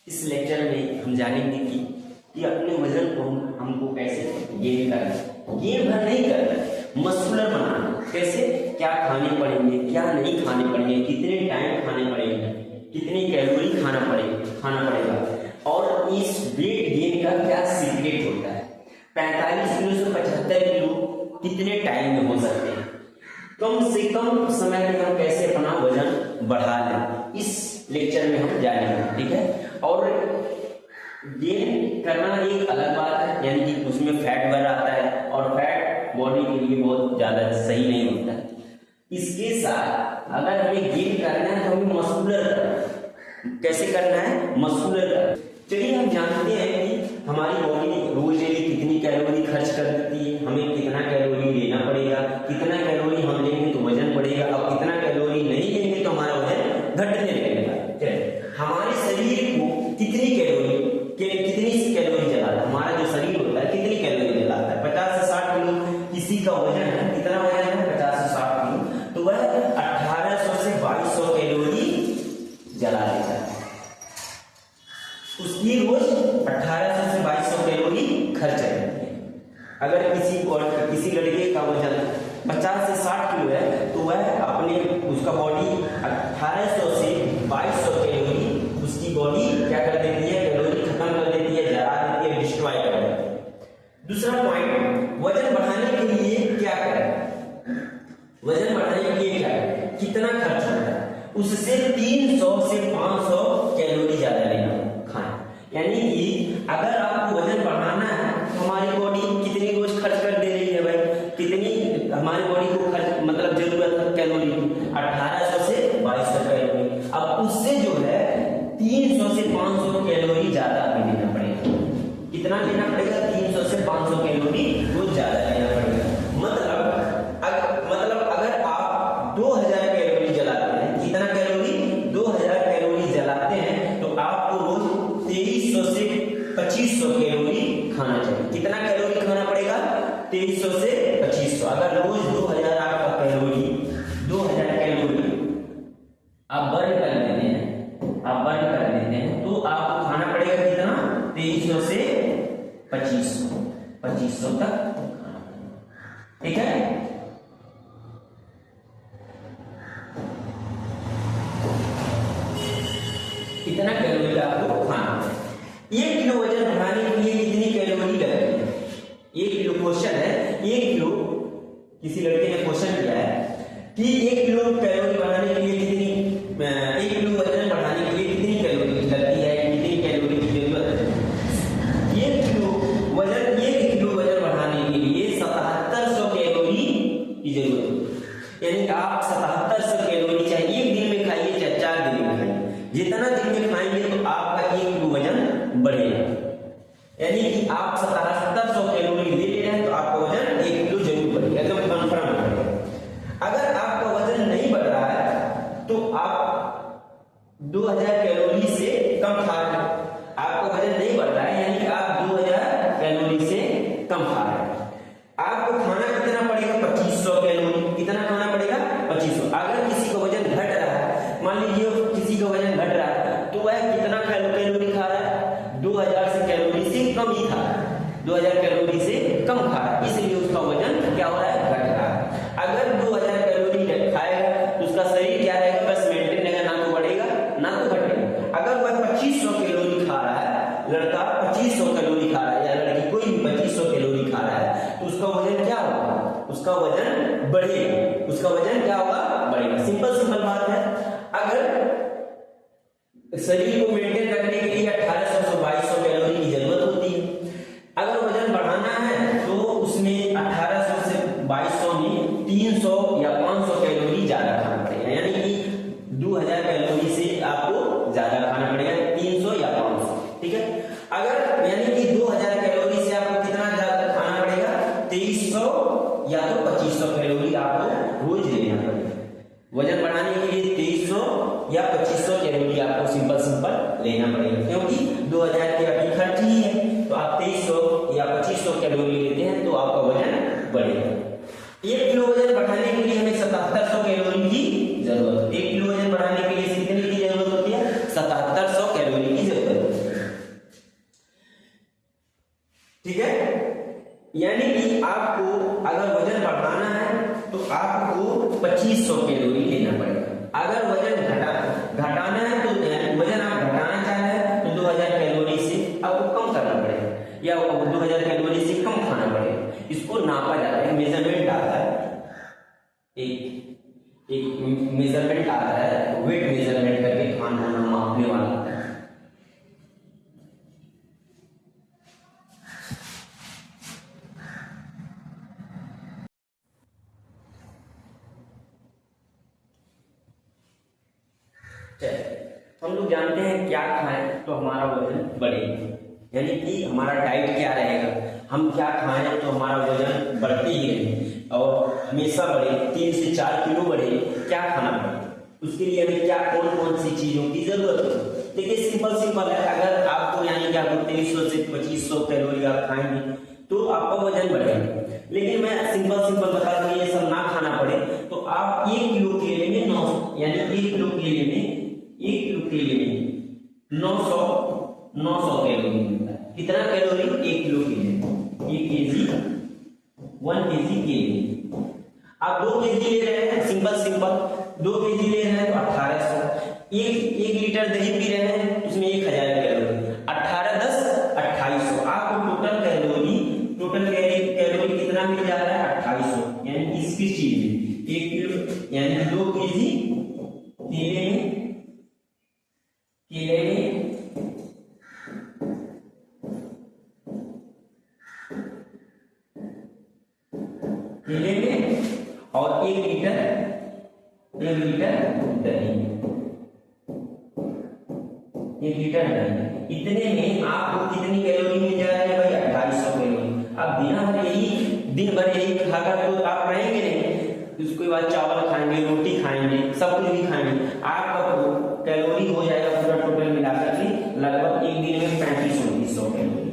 इस लेक्चर में हम जानेंगे कि अपने वजन को हमको कैसे गेन करना है। गेन भर नहीं करना है, मस्कुलर बनाना। कैसे, क्या खाने पड़ेंगे, क्या नहीं खाने पड़ेंगे, कितने टाइम खाने पड़ेंगे, कितनी कैलोरी खाना पड़ेगा और इस वेट गेन का क्या सीक्रेट होता है। 45 किलो से 75 किलो कितने टाइम में हो सकते हैं, कम से कम समय में हम कैसे अपना वजन बढ़ा लें, इस लेक्चर में हम जानेंगे। ठीक है। और गेन करना एक अलग बात है, यानी कि उसमें फैट बढ़ आता है और फैट बॉडी के लिए बहुत ज्यादा सही नहीं होता है। इसके साथ अगर हमें गेन करना है तो हमें मस्कुलर करना है। कैसे करना है, मस्कुलर करना। चलिए हम जानते हैं कि हमारी बॉडी रोज डेली कितनी कैलोरी खर्च कर देती है, हमें कितना कैलोरी लेना पड़ेगा, कितना कैलोरी हम लेंगे तो वजन बढ़ेगा और कितना कैलोरी नहीं लेंगे तो हमारा वजन घटने लगेगा। हमारे शरीर को कितनी कैलोरी जलाता है, हमारा जो शरीर होता है कितनी कैलोरी जलाता है, 50 से 60 किलो किसी का वजन है, कितना वजन है 50 से 60 किलो, तो वह 1800 से 2200 कैलोरी जला देता है। उसकी रोज 1800 से 2200 कैलोरी खर्च करती है। अगर किसी लड़के का वजन 50 से 60 किलो है तो वह उसका बॉडी 1800 से 2200 कैलोरी उसकी बॉडी क्या कर देती है, कैलोरी खत्म कर देती है, जला देती है, डिस्ट्रॉय कर देती है। दूसरा पॉइंट, वजन बढ़ाने के लिए क्या करें, वजन बढ़ाने के लिए क्या करें, कितना खर्च होता है, उससे 300 से 500 कैलोरी ज्यादा लेना खाएं। यानी कि अगर आपको वजन बढ़ाना है तो हमारी बॉडी कितनी रोज खर्च कर दे रही है भाई, कितनी हमारी बॉडी को खर्च मतलब जरूरत है कैलोरी 1800 से 2200 कैलोरी। अब उससे जो है 300 से 500 कैलोरी ज्यादा हमें लेना पड़ेगा। कितना लेना पड़ेगा, 300 से 500 कैलोरी रोज ज्यादा लेना पड़ेगा। मतलब अगर आप 2000 कैलोरी जलाते हैं, कितना कैलोरी, 2000 कैलोरी जलाते हैं तो आपको रोज 2300 से 2500 कैलोरी खाना चाहिए। कितना कैलोरी खाना पड़ेगा, 2300 से 2500। अगर रोज 2000 आपका कैलोरी 2000 कैलोरी आप बर्न कर देते हैं तो आपको खाना पड़ेगा कितना, 2300 से 2500 तक खाना पड़ेगा। ठीक है। कितना कैलोरी आपको खाना है। 1 किलो वजन बढ़ाने के लिए कितनी कैलोरी लगती है, 1 किलो क्वेश्चन है, 1 किलो किसी लड़के ने क्वेश्चन किया है कि 1 किलो कैलोरी बढ़ाने के लिए कितनी 1 किलो वजन बढ़ाने के लिए कितनी कैलोरी लगती है, कितनी कैलोरी की जरूरत है। 1 किलो वजन बढ़ाने के लिए 7700 कैलोरी की जरूरत है। यानी आप 7700 कैलोरी चाहे एक दिन में खाइए चाहे 4 दिन में खाइए, जितना दिन में खाएंगे तो आपका 1 किलो वजन बढ़ेगा। यानी कि आप 7700 कैलोरी ले रहे हैं तो आपका वजन 1 किलो जरूर बढ़ेगा, एकदम कन्फर्म बढ़ेगा। अगर आपका वजन नहीं बढ़ रहा है तो आप 2000 कैलोरी से कम खा रहे हैं। आपका वजन नहीं बढ़ रहा है यानी कि आप 2000 कैलोरी से कम खा रहे हैं। आपको खाना कितना पड़ेगा, 2500 कैलोरी। कितना खाना पड़ेगा, 2500। अगर किसी का वजन घट रहा है, मान लीजिए किसी का वजन घट रहा है तो वह कितना कैलोरी खा रहा है, 2000 से कैलोरी से कम ही खा रहा है, 2000 कैलोरी से कम खा रहा है, इसलिए उसका वजन क्या हो रहा है, घट रहा है। अगर 2000 कैलोरी खाएगा तो उसका शरीर क्या रहेगा, बस मेंटेन रहेगा, ना तो बढ़ेगा ना तो घटेगा। अगर वह 2500 कैलोरी खा रहा है, लड़का 2500 कैलोरी खा रहा है या लड़की कोई भी 2500 कैलोरी खा रहा है तो उसका वजन क्या होगा, उसका वजन बढ़ेगा, उसका वजन क्या होगा, बढ़ेगा। सिंपल बात है। अगर शरीर को मेंटेन रखने के लिए 1800 से 2200 कैलोरी की जरूरत होती है, अगर वजन बढ़ाना है तो उसमें 1800 से 2200 में 300 या 500 कैलोरी ज्यादा खाना पड़ेगा। यानी कि 2000 कैलोरी से आपको ज्यादा खाना पड़ेगा, 300 या 500। ठीक है। अगर यानी कि 2000 कैलोरी से आपको कितना ज्यादा खाना पड़ेगा, 2300 या तो 2500 कैलोरी आपको रोज लेना पड़ेगा। वजन बढ़ाने के लिए 2300 या 2500 कैलोरी आपको सिंपल लेना पड़ेगा, क्योंकि 2000 की आपकी खर्च ही है तो आप 2300 या 2500 कैलोरी लेते हैं तो आपका वजन बढ़ेगा। 1 किलो वजन बढ़ाने के लिए हमें 7700 कैलोरी की जरूरत है। 1 किलो वजन बढ़ाने के लिए कितनी की जरूरत होती है, 7700 कैलोरी की जरूरत है। यानी कि आपको अगर वजन बढ़ाना है तो आपको 2500 कैलोरी लेना पड़ेगा। अगर वजन घटाना है तो वजन आप घटाना चाह रहे हैं तो 2000 कैलोरी से आपको कम करना पड़ेगा, या 2000 कैलोरी से कम खाना पड़ेगा। इसको नापा जाता है, मेजरमेंट आता है, एक मेजरमेंट आता है, वेट मेजरमेंट करके खाना मापने वाला आता है। हम लोग जानते हैं क्या खाएं तो हमारा वजन बढ़ेगा, यानी कि हमारा डाइट क्या रहेगा, हम क्या खाएं तो हमारा वजन बढ़ते ही रहे और हमेशा बढ़े, 3 से 4 किलो बढ़े। क्या खाना पड़े, उसके लिए हमें क्या कौन कौन सी चीजों की जरूरत है। देखिए सिंपल है, अगर आपको यानी कि आपको 2300 से 2500 कैलोरी आप खाएंगे तो आपका वजन बढ़ेगा। लेकिन मैं सिंपल बता दूं, ये सब ना खाना पड़े तो आप 1 किलो केले में 900, यानी 1 किलो केले में 900 कैलोरी मिलता है। कितना कैलोरी, 1 किलो केले, 1 केजी 1 केजी केले। आप 2 केजी ले रहे हैं, सिंपल 2 केजी ले रहे हैं तो 1800। 1 लीटर दही पी रहे हैं उसमें 1000 कैलोरी, 18 10 2800। आपको टोटल कैलोरी कितना मिल जा रहा है, 2800। यानी इस चीज में 1 किलो यानी 2 केजी केले में 1 लीटर दही, इतने में आपको कितनी कैलोरी मिल जा रही है भाई, 2800 कैलोरी। अब दिन भर यही खाकर तो आप रहेंगे नहीं, उसके बाद चावल खाएंगे, रोटी खाएंगे, सब कुछ भी खाएंगे, आपका कैलोरी हो जाएगा पूरा टोटल मिलाकर के लगभग एक दिन में 3500 कैलोरी।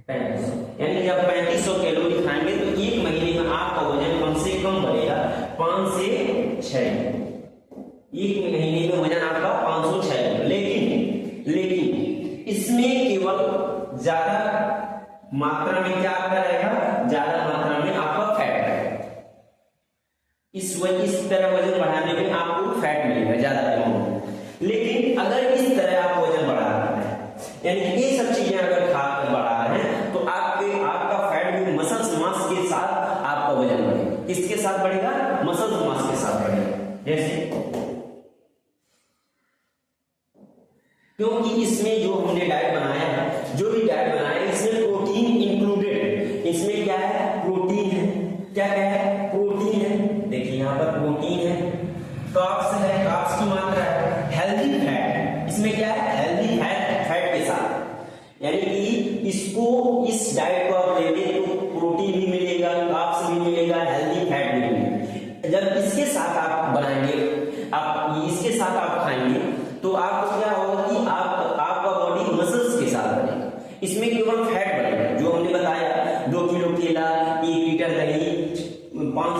3500 यानी जब 3500 कैलोरी खाएंगे तो एक महीने में आपका वजन कम से कम बढ़ेगा 5 से 6। एक महीने में वजन आपका 506। लेकिन इसमें केवल ज्यादा मात्रा में क्या रहेगा, ज्यादा मात्रा में आपका फैट रहेगा। इस तरह वजन बढ़ाने में आपको फैट मिलेगा ज्यादा अमाउंट। लेकिन अगर इस तरह आप वजन बढ़ा रहे हैं, यानी ये सब चीजें अगर खाकर बढ़ा रहे हैं तो आपका फैट भी मसल्स मास के साथ आपका वजन बढ़ेगा। किसके साथ बढ़ेगा, मसल्स मास के साथ बढ़ेगा। जैसे क्योंकि इसमें जो हमने डाइट बनाया है, जो भी डाइट बनाया है इसमें प्रोटीन इंक्लूडेड। इसमें क्या है, प्रोटीन है। क्या है, प्रोटीन है। देखिए यहाँ पर प्रोटीन है, कार्ब्स की मात्रा है, हेल्दी फैट। इसमें क्या है, हेल्दी फैट के साथ, यानी कि इस डाइट को आप लेंगे तो प्रोटीन भी मिलेगा, कार्ब्स भी मिलेगा, हेल्दी फैट भी मिलेगा। जब इसके साथ आप बनाएंगे, इसके साथ आप खाएंगे तो आपको क्या होगा कि आपका बॉडी मसल्स के साथ बनेगा। इसमें केवल फैट बढ़ेगा, जो हमने बताया 2 किलो केला, 1 लीटर दही, 5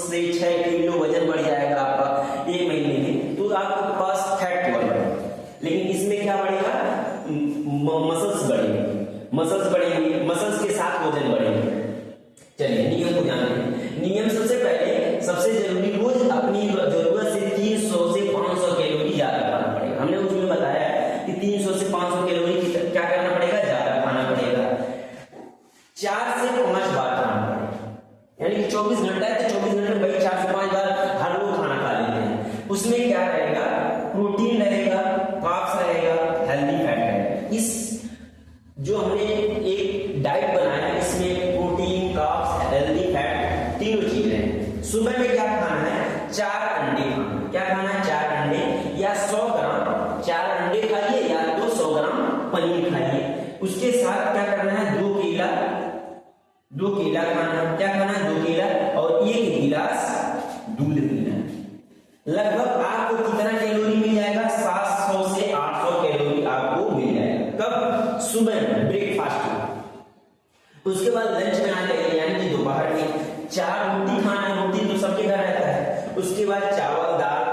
से 6 किलो वजन बढ़ जाएगा आपका एक महीने में, तो आपके पास फैट केवल बढ़ेगा। लेकिन इसमें क्या बढ़ेगा, मसल्स बढ़ेंगे, मसल्स के साथ वजन बढ़ेगा। चलिए नियम को जानेंगे। नियम सबसे जरूरी, रोज अपनी जरूरत से 300 से 500 कैलोरी ज्यादा खाना पड़ेगा। हमने उसमें बताया कि 300 से 500 कैलोरी क्या करना पड़ेगा, ज्यादा खाना पड़ेगा। 4 से 5 बार खाना पड़ेगा, यानी कि 24 घंटा है तो 24 घंटे में भाई 4 से 5 बार हर लोग खाना खा लेते हैं। उसमें क्या रहेगा, प्रोटीन रहेगा, कार्ब्स रहेगा, हेल्दी फैट रहेगा। इस जो हमने एक डाइट बनाया इसमें प्रोटीन, कार्ब्स, हेल्दी फैट तीनों चीजें हैं। सुबह में क्या खाना है, 4 अंडे खाना। क्या खाना है, 4 अंडे या 100 ग्राम 4 अंडे खाइए या 200 ग्राम पनीर खाइए। उसके साथ क्या करना है, 2 केला खाना है। क्या खाना है, 2 केला और 1 गिलास दूध पीना है। लगभग आपको कितना कैलोरी मिल जाएगा, 700 से 800 कैलोरी आपको मिल जाएगा। कब, सुबह में ब्रेकफास्ट में। उसके बाद लंच में आ जाएगा, यानी कि दोपहर में 4 रोटी खाना है। रोटी तो सबके घर रहता है। उसके बाद चावल दाल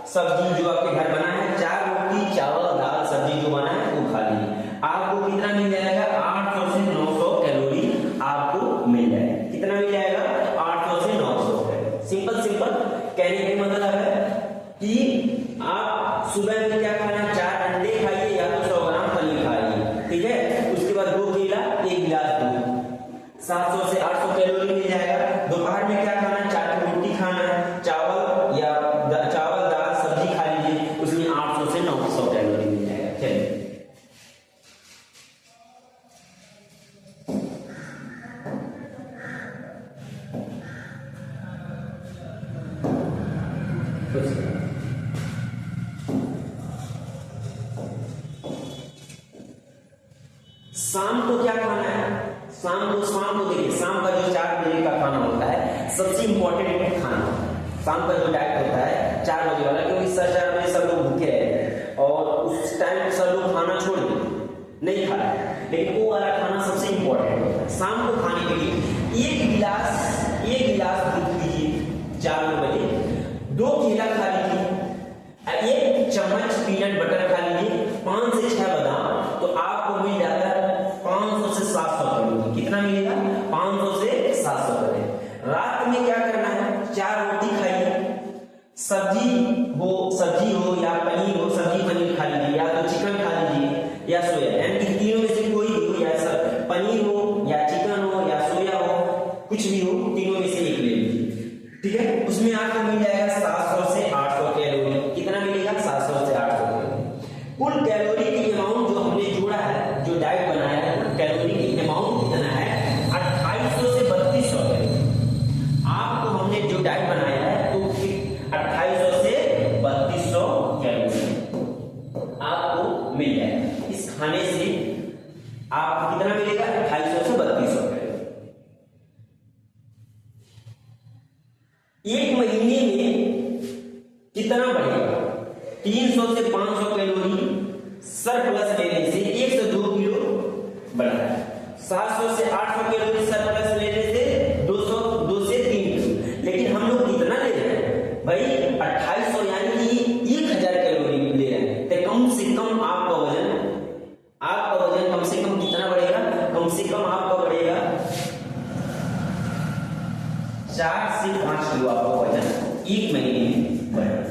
सब्जी जो आपके घर बना है, 4 रोटी चावल दाल सब्जी जो बना है वो खा लीजिए। आपको कितना मिल जाएगा, 800 से 900 कैलोरी शाम को क्या खाना है, शाम को देखिए, शाम का जो 4 बजे का खाना होता है सबसे इंपॉर्टेंट खाना, शाम का जो डाइट होता है 4 बजे वाला, क्योंकि 4 बजे सब लोग भूखे रहते हैं और उस टाइम सब लोग खाना छोड़ देते नहीं खा रहे, लेकिन वो वाला खाना सबसे इंपॉर्टेंट होता है। शाम को खाने के लिए एक गिलास दूध पीजिए 4 बजे, 2 केला खा लीजिए, 1 चम्मच पीनट बटर खा लीजिए, 5 से 6 बादाम, तो आपको मिल जाएगा 500 से 700 कैलोरी। कितना मिलेगा? 500 से 700 कैलोरी। रात में क्या करना है, 4 रोटी खाइए, सब्जी हो या पनीर हो, सब्जी पनीर खा लीजिए, या तो चिकन खा लीजिए या सोया, यानी कि तीनों में से कोई भी हो, या सब पनीर हो या चिकन हो या सोया हो, कुछ भी हो, तीनों में से एक ले लीजिए, ठीक है। उसमें आपको मिल जाएगा 700 से 800 कैलोरी। कितना मिलेगा? 700 से 800 कैलोरी। कुल कैलोरी की अमाउंट जो हमने जोड़ा है, जो डाइट बनाया है, कैलोरी की अमाउंट कितना है? 2800 से 3200 कैलोरी। आपको हमने जो डाइट बनाया है तो 2800 से 3200 कैलोरी आपको मिल जाएगा। इस खाने से आपको कितना मिलेगा? 2800 से 3200 कैलोरी। एक महीने में कितना बढ़ेगा? 300 से 500 कैलोरी सरप्लस लेने से 1 से 2 किलो बढ़ता है। 700 से 800 कैलोरी सरप्लस लेने से 2 से 3 किलो। लेकिन हम लोग कितना ले रहे हैं भाई? 2800 यानी कि 1000 कैलोरी ले रहे हैं। तो कम से कम आपका वजन कम से कम कितना बढ़ेगा? कम से कम आपका बढ़ेगा 4 से 5 किलो आपका वजन एक महीने में बढ़ेगा।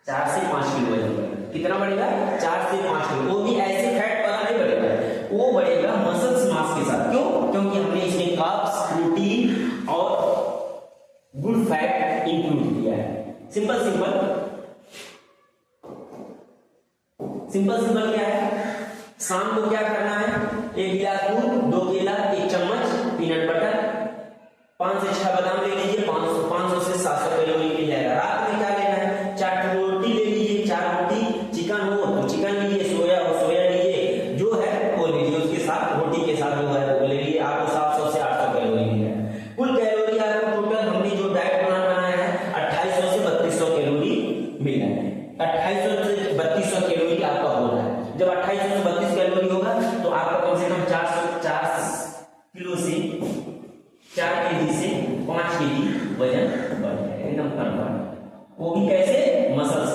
4 से 5 किलो वजन बढ़ेगा। कितना बढ़ेगा? 4 से 5 किलो। वो भी ऐसे फैट वाला नहीं बढ़ेगा, वो बढ़ेगा मसल्स मास के साथ। क्यों? क्योंकि हमने इसमें कार्ब्स, प्रोटीन और गुड फैट इंक्लूड किया है। सिंपल क्या है? शाम को क्या करना है? 1 गिलास दूध, 2 केला, 1 चम्मच पीनट बटर, 5 से 6 बादाम ले लीजिए, 500 से 700 कैलोरी मिल जाएगा। रात में क्या लेना है? 4 रोटी ले लीजिए, 4 रोटी, चिकन हो तो चिकन लीजिए, सोया हो सोया लीजिए, जो है वो लीजिए, उसके साथ रोटी के साथ जो है वो ले लीजिए। आपको 700 से 800 कैलोरी मिल जाएगा। कुल कैलोरी आपको टोटल हमने जो डाइट प्लान बनाया है 2800 से 3200 कैलोरी मिल जाएगा। 2800 से 3200 कैलोरी आपका हो रहा है। जब 2800 से 32 कैलोरी होगा तो आपका कम से कम 4 किलो से 4 केजी से 5 केजी वजन बढ़ जाएगा, एकदम कम। वो भी कैसे? मसल्स